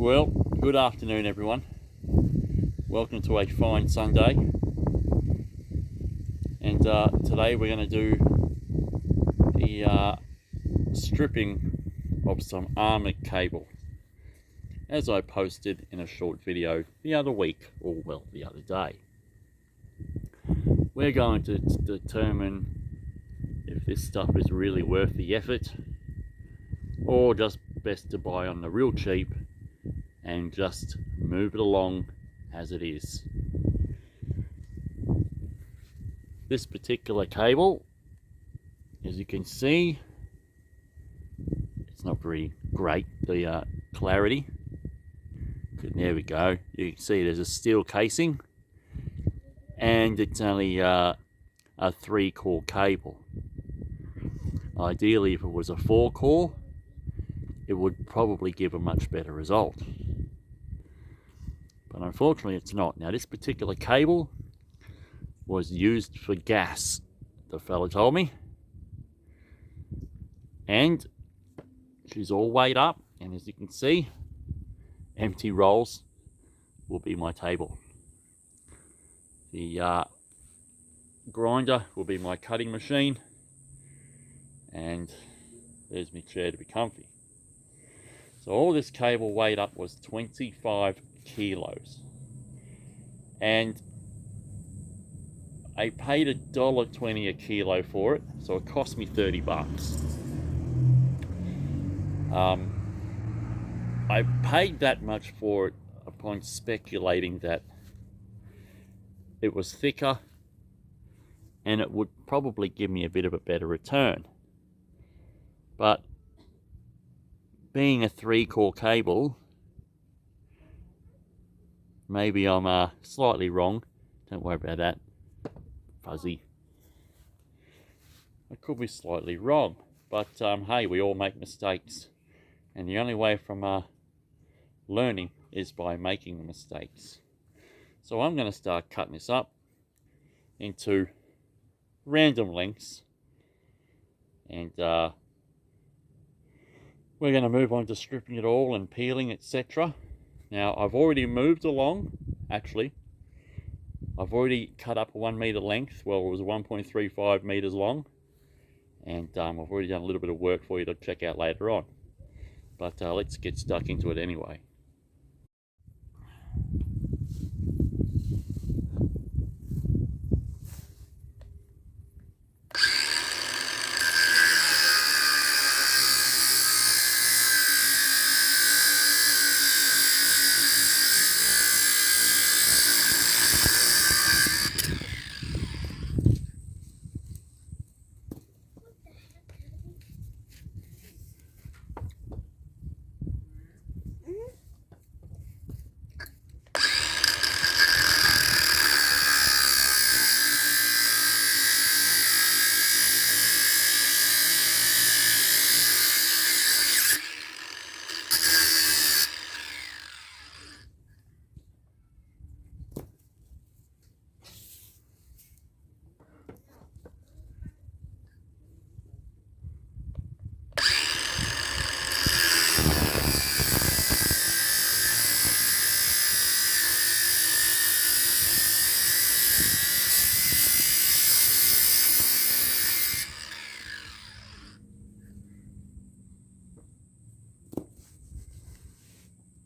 Well, good afternoon everyone. Welcome to a fine Sunday. And today we're going to do the stripping of some armoured cable, as I posted in a short video the other week, or well, the other day. We're going to determine if this stuff is really worth the effort, or just best to buy on the real cheap and just move it along as it is. This particular cable, as you can see, it's not very great, the clarity. There we go. You can see there's a steel casing, and it's only a 3-core cable. Ideally, if it was a 4-core, it would probably give a much better result. But unfortunately it's not. Now this particular cable was used for gas, the fella told me. And she's all weighed up, and as you can see, empty rolls will be my table. The grinder will be my cutting machine, and there's my chair to be comfy. So all this cable weighed up was 25 kilos, and I paid $1.20 a kilo for it, so it cost me 30 bucks. I paid that much for it upon speculating that it was thicker and it would probably give me a bit of a better return. But being a 3-core cable, maybe I'm slightly wrong. Don't worry about that, fuzzy. I could be slightly wrong, but hey, we all make mistakes, and the only way from learning is by making the mistakes. So I'm going to start cutting this up into random lengths, and we're going to move on to stripping it all and peeling, etc. Now I've already moved along, actually. I've already cut up a 1 meter length. Well, it was 1.35 meters long. And I've already done a little bit of work for you to check out later on. But let's get stuck into it anyway.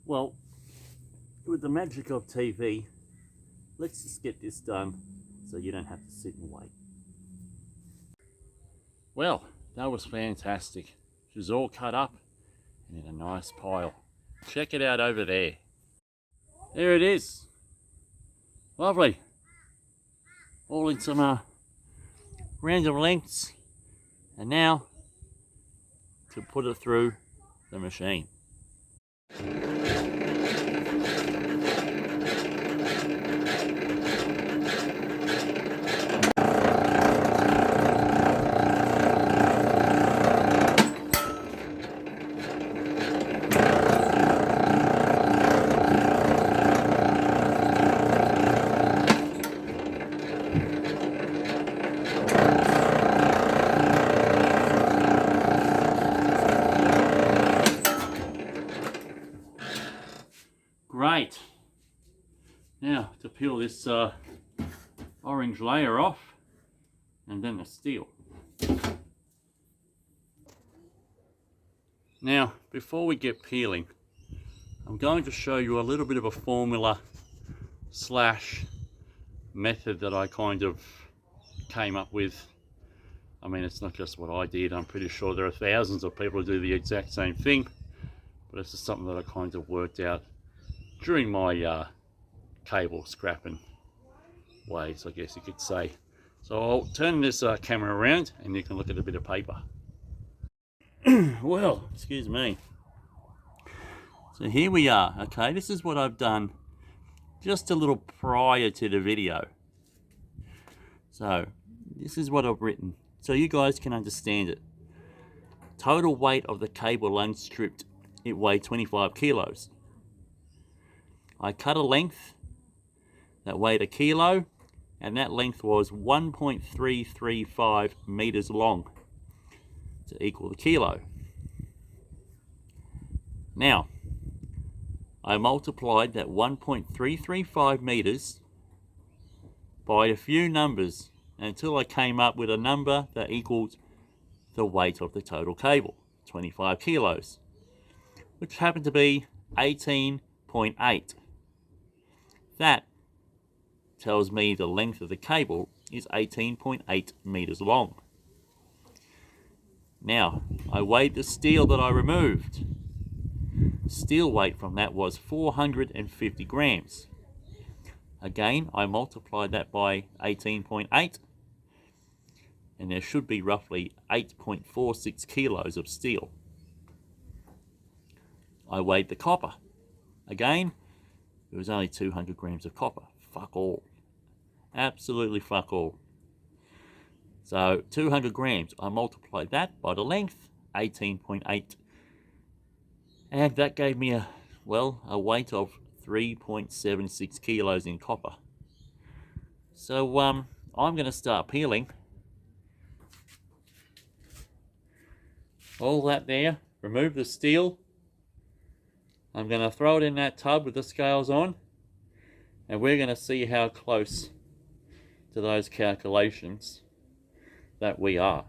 Well, with the magic of TV, let's just get this done so you don't have to sit and wait. Well, that was fantastic. It was all cut up and in a nice pile. Check it out over there. There it is. Lovely. All in some random lengths. And now to put it through the machine. Great. Now to peel this orange layer off, and then the steel. Now, before we get peeling, I'm going to show you a little bit of a formula slash method that I kind of came up with. I mean, it's not just what I did. I'm pretty sure there are thousands of people who do the exact same thing, but it's just something that I kind of worked out during my cable scrapping ways, I guess you could say. So I'll turn this camera around and you can look at a bit of paper. Well, excuse me. So here we are. Okay, this is what I've done just a little prior to the video. So this is what I've written, so you guys can understand it. Total weight of the cable unstripped, it weighed 25 kilos. I cut a length that weighed a kilo, and that length was 1.335 meters long to equal the kilo. Now, I multiplied that 1.335 meters by a few numbers until I came up with a number that equals the weight of the total cable, 25 kilos, which happened to be 18.8. That tells me the length of the cable is 18.8 meters long. Now, I weighed the steel that I removed. Steel weight from that was 450 grams. Again, I multiplied that by 18.8, and there should be roughly 8.46 kilos of steel. I weighed the copper. Again, it was only 200 grams of copper. Fuck all. Absolutely fuck all. So 200 grams, I multiplied that by the length, 18.8. And that gave me a weight of 3.76 kilos in copper. So I'm going to start peeling all that there, remove the steel. I'm going to throw it in that tub with the scales on, and we're going to see how close to those calculations that we are.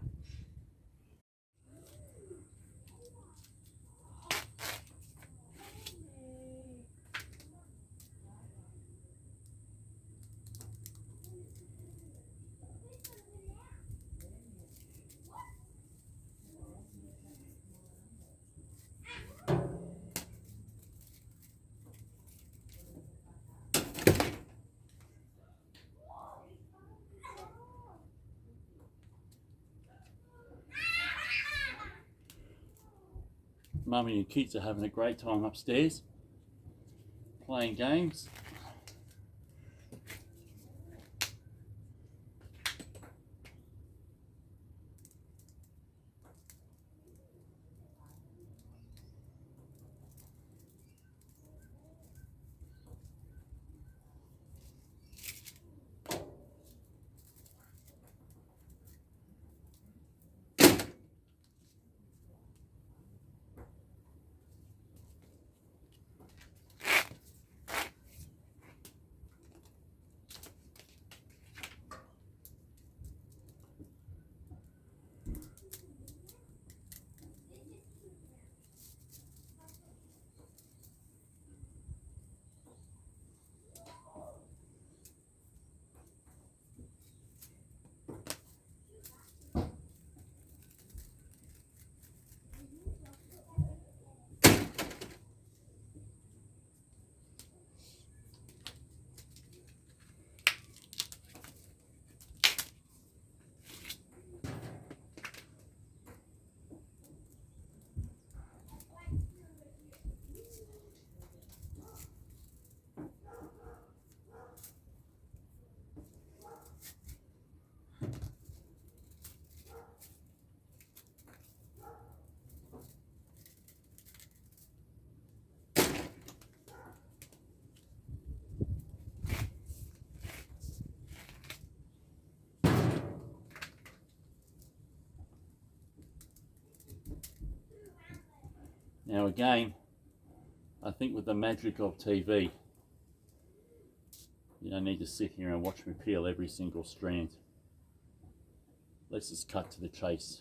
Mummy and kids are having a great time upstairs, playing games. Now again, I think with the magic of TV, you don't need to sit here and watch me peel every single strand. Let's just cut to the chase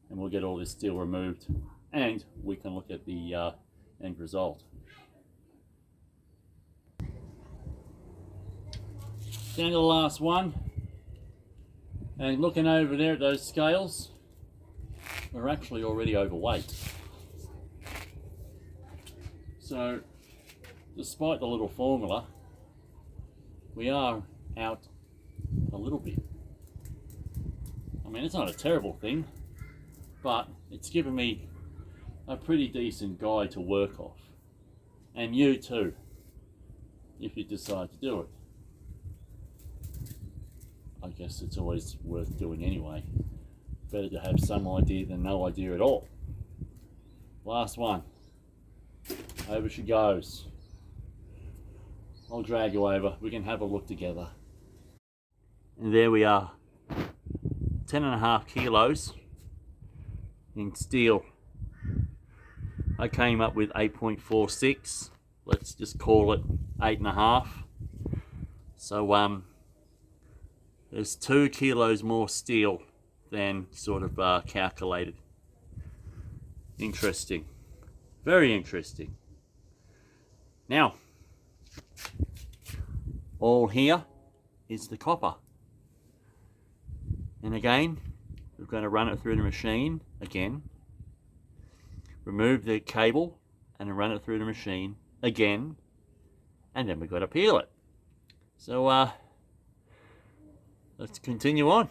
and we'll get all this steel removed and we can look at the end result. Down to the last one, and looking over there at those scales, we're actually already overweight. So despite the little formula, we are out a little bit. I mean, it's not a terrible thing, but it's given me a pretty decent guide to work off. And you too, if you decide to do it. I guess it's always worth doing anyway. Better to have some idea than no idea at all. Last one. Over she goes. I'll drag you over. We can have a look together. And there we are. 10.5 kilos in steel. I came up with 8.46. Let's just call it 8.5. So there's 2 kilos more steel than sort of calculated. Interesting. Very interesting. Now, all here is the copper. And again, we're going to run it through the machine again. Remove the cable and run it through the machine again. And then we've got to peel it. So let's continue on.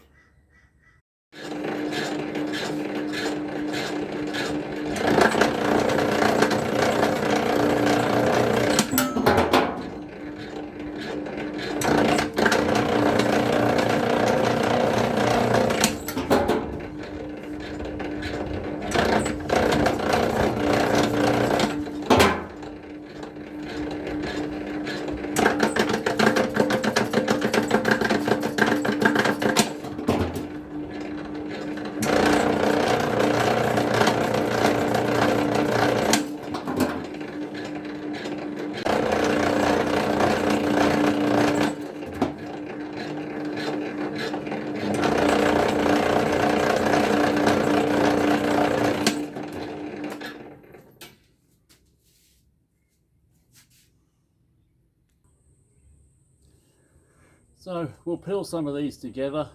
So we'll peel some of these together,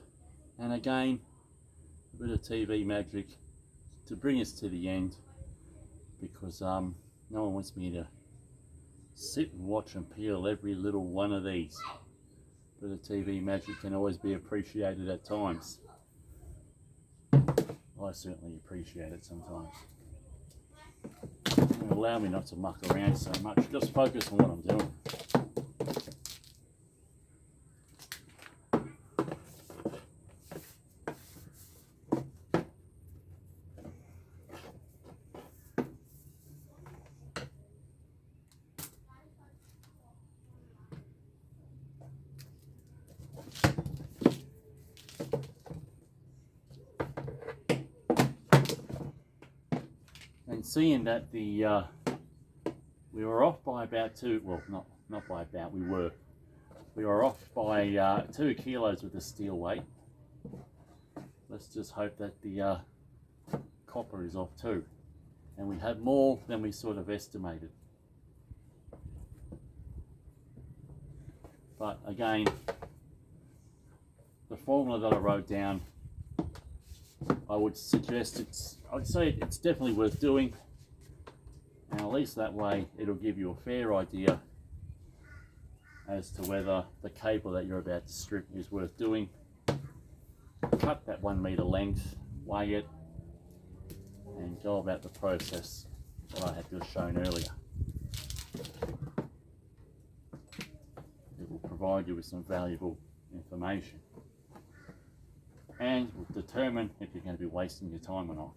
and again a bit of TV magic to bring us to the end, because no one wants me to sit and watch and peel every little one of these. Bit of TV magic can always be appreciated at times. I certainly appreciate it sometimes. Allow me not to muck around so much, just focus on what I'm doing. And seeing that we were off by about we were off by 2 kilos with the steel weight. Let's just hope that the copper is off too, and we had more than we sort of estimated. But again, the formula that I wrote down, I would suggest I'd say it's definitely worth doing, and at least that way it'll give you a fair idea as to whether the cable that you're about to strip is worth doing. Cut that 1 meter length, weigh it, and go about the process that I had just shown earlier. It will provide you with some valuable information, and will determine if you're going to be wasting your time or not.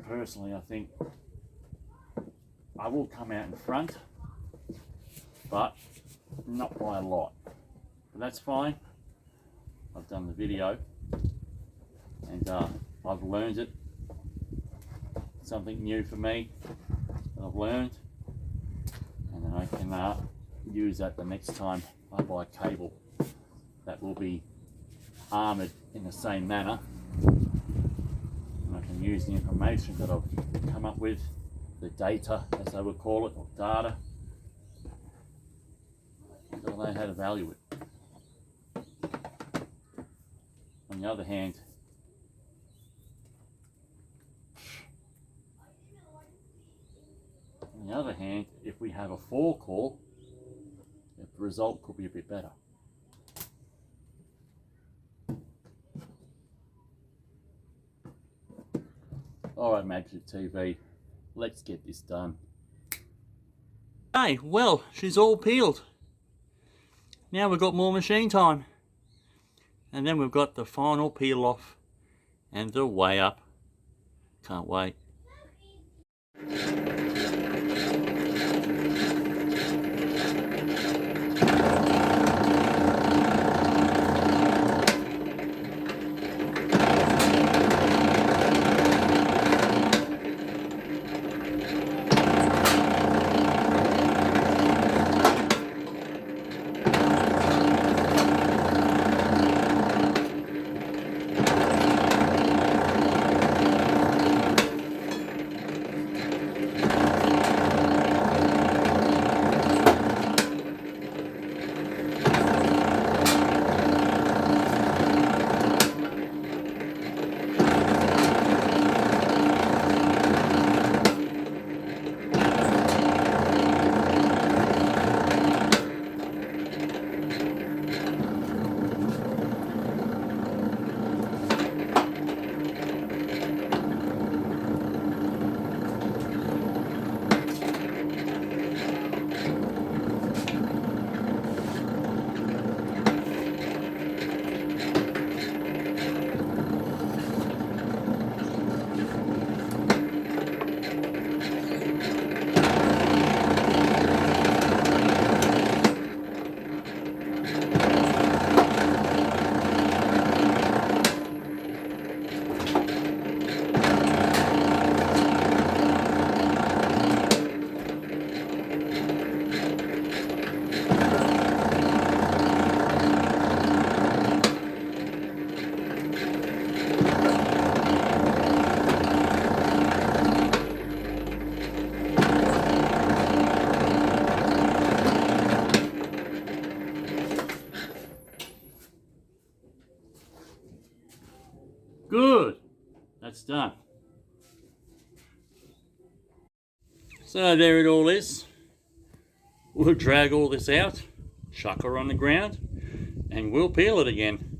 Personally, I think I will come out in front, but not by a lot. But that's fine. I've done the video and I've learned it, something new for me that I've learned, and then I can use that the next time I buy cable that will be armoured in the same manner, and I can use the information that I've come up with, the data as they would call it, or data, and I'll know how to value it. On the other hand, if we have a forecaul, the result could be a bit better. Alright, Magic TV, let's get this done. Hey, well, she's all peeled. Now we've got more machine time. And then we've got the final peel off and the weigh up. Can't wait. Good, that's done. So there it all is. We'll drag all this out, chuck her on the ground, and we'll peel it again.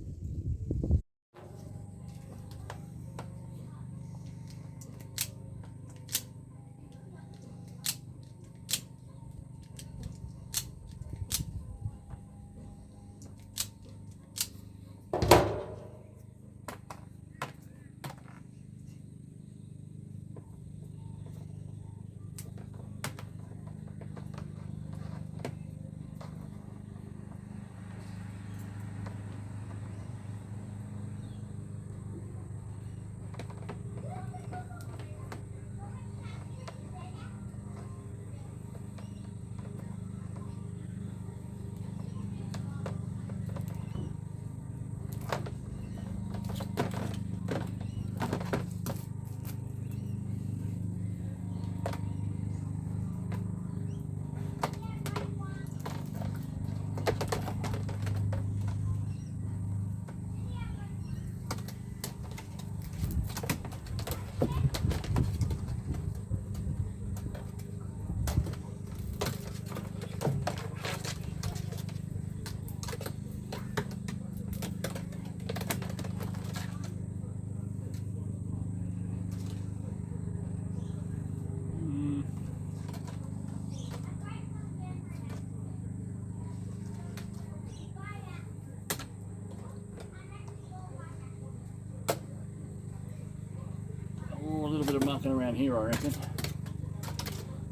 Oh, a little bit of mucking around here, I reckon.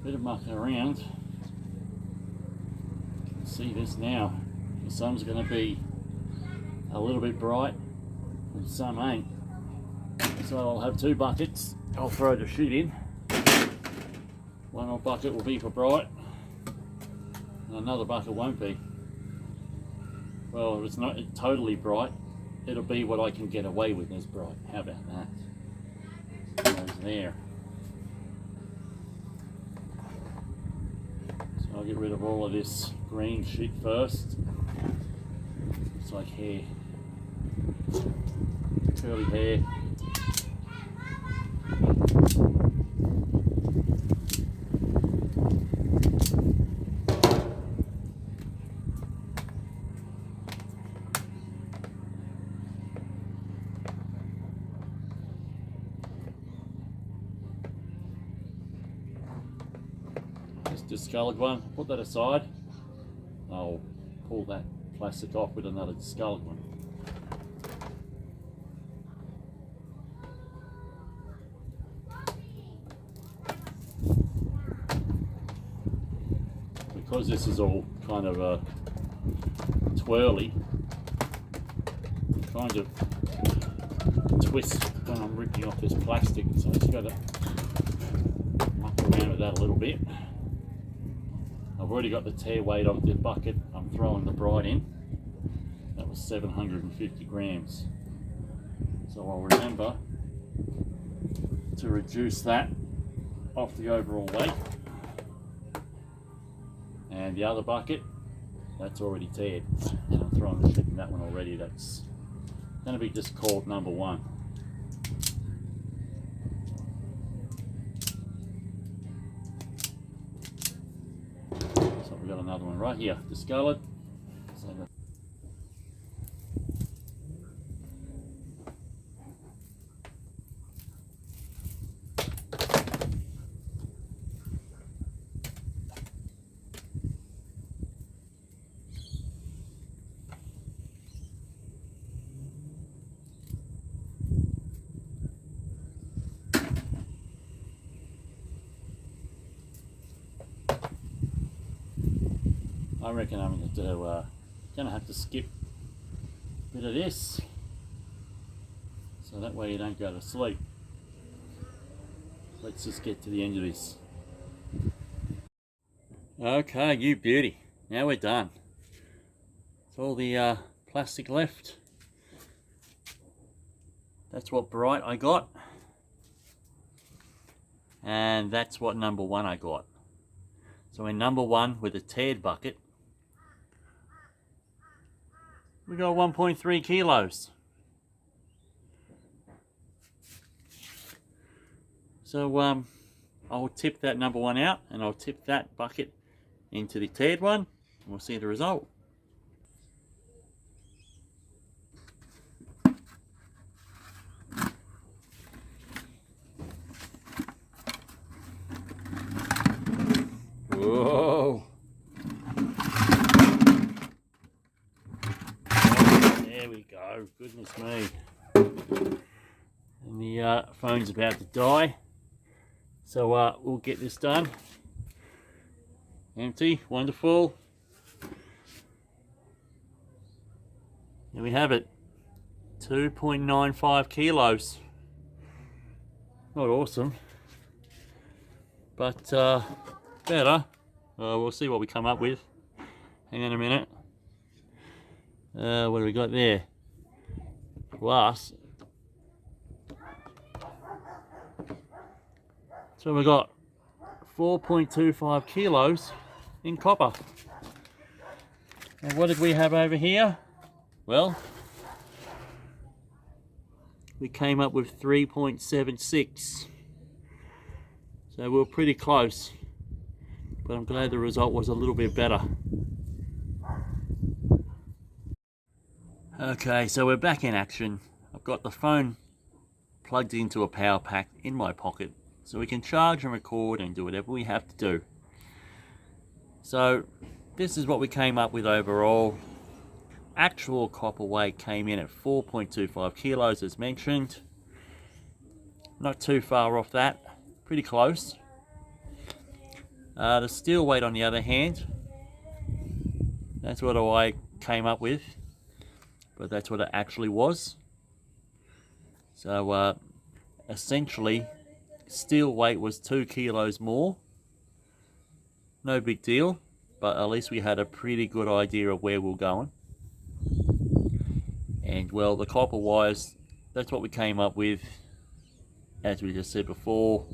Bit of mucking around. See this now. The sun's going to be a little bit bright, and some ain't. So I'll have two buckets I'll throw the shit in. One more bucket will be for bright, and another bucket won't be. Well, if it's not totally bright, it'll be what I can get away with as bright. How about that? Goes there. So I'll get rid of all of this green shit first. It's like hair. Curly hair. Discolored one, put that aside. I'll pull that plastic off with another discolored one. Because this is all kind of a twirly, I'm trying to twist when I'm ripping off this plastic, so I just got to muck around with that a little bit. I've already got the tear weight of the bucket I'm throwing the bright in. That was 750 grams. So I'll remember to reduce that off the overall weight. And the other bucket, that's already teared. And I'm throwing the shit in that one already. That's going to be just called number 1. We've got another one right here, discolored. I reckon I'm gonna have to skip a bit of this, so that way you don't go to sleep. Let's just get to the end of this. Okay, you beauty. Now we're done. It's all the plastic left. That's what bright I got, and that's what number 1 I got. So in number 1 with a teared bucket, we got 1.3 kilos. So I'll tip that number 1 out, and I'll tip that bucket into the teared one, and we'll see the result. Whoa! There we go. Goodness me. And the phone's about to die. So we'll get this done. Empty. Wonderful. There we have it. 2.95 kilos. Not awesome, but better. We'll see what we come up with. Hang on a minute. What do we got there? Plus, so we got 4.25 kilos in copper. And what did we have over here? Well, we came up with 3.76. So we were pretty close, but I'm glad the result was a little bit better. Okay, so we're back in action. I've got the phone plugged into a power pack in my pocket, so we can charge and record and do whatever we have to do. So this is what we came up with overall. Actual copper weight came in at 4.25 kilos as mentioned. Not too far off that, pretty close. The steel weight on the other hand, that's what I came up with, but that's what it actually was. So essentially steel weight was 2 kilos more. No big deal, but at least we had a pretty good idea of where we're going. And well, the copper wires, that's what we came up with, as we just said before.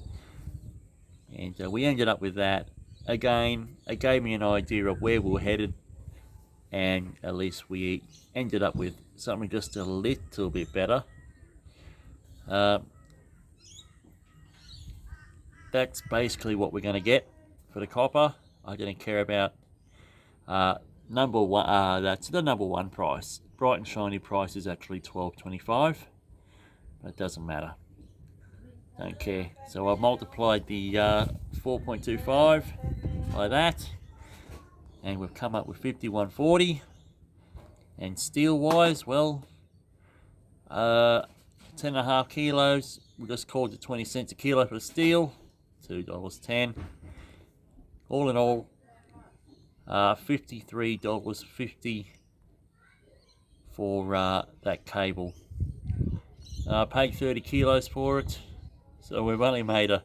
And we ended up with that. Again, it gave me an idea of where we were headed, and at least we ended up with something just a little bit better. That's basically what we're going to get for the copper. I didn't care about number one. That's the number one price. Bright and shiny price is actually $12.25, but it doesn't matter. Don't care. So I've multiplied the 4.25 by that, and we've come up with 51.40. And steel wise, well, 10.5 kilos. We just called it 20 cents a kilo for steel, $2.10. All in all, $53.50 for that cable. I paid 30 kilos for it, so we've only made a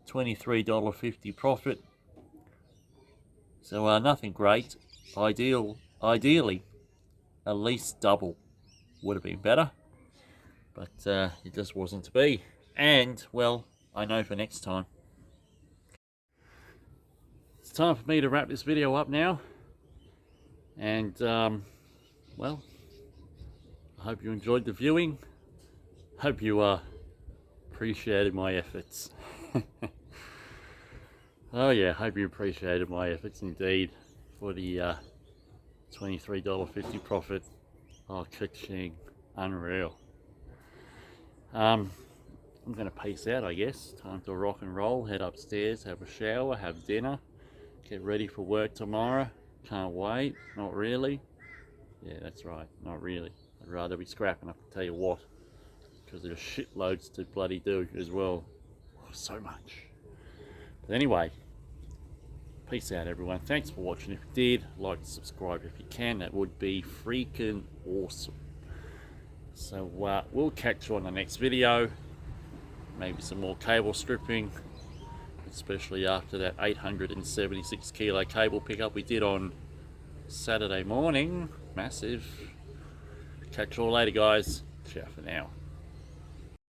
$23.50 profit. So nothing great. Ideally, at least double would have been better, but it just wasn't to be. And well, I know for next time. It's time for me to wrap this video up now, and well, I hope you enjoyed the viewing. Hope you appreciated my efforts. Oh yeah, hope you appreciated my efforts indeed for the $23.50 profit. Oh, ka-ching, unreal. I'm gonna peace out, I guess. Time to rock and roll, head upstairs, have a shower, have dinner, get ready for work tomorrow. Can't wait. Not really. Yeah, that's right, not really. I'd rather be scrapping, I can tell you what, because there's shitloads to bloody do as well. Oh, so much. But anyway, peace out everyone. Thanks for watching. If you did, like and subscribe if you can. That would be freaking awesome. So we'll catch you on the next video. Maybe some more cable stripping, especially after that 876 kilo cable pickup we did on Saturday morning. Massive. Catch you all later guys. Ciao for now.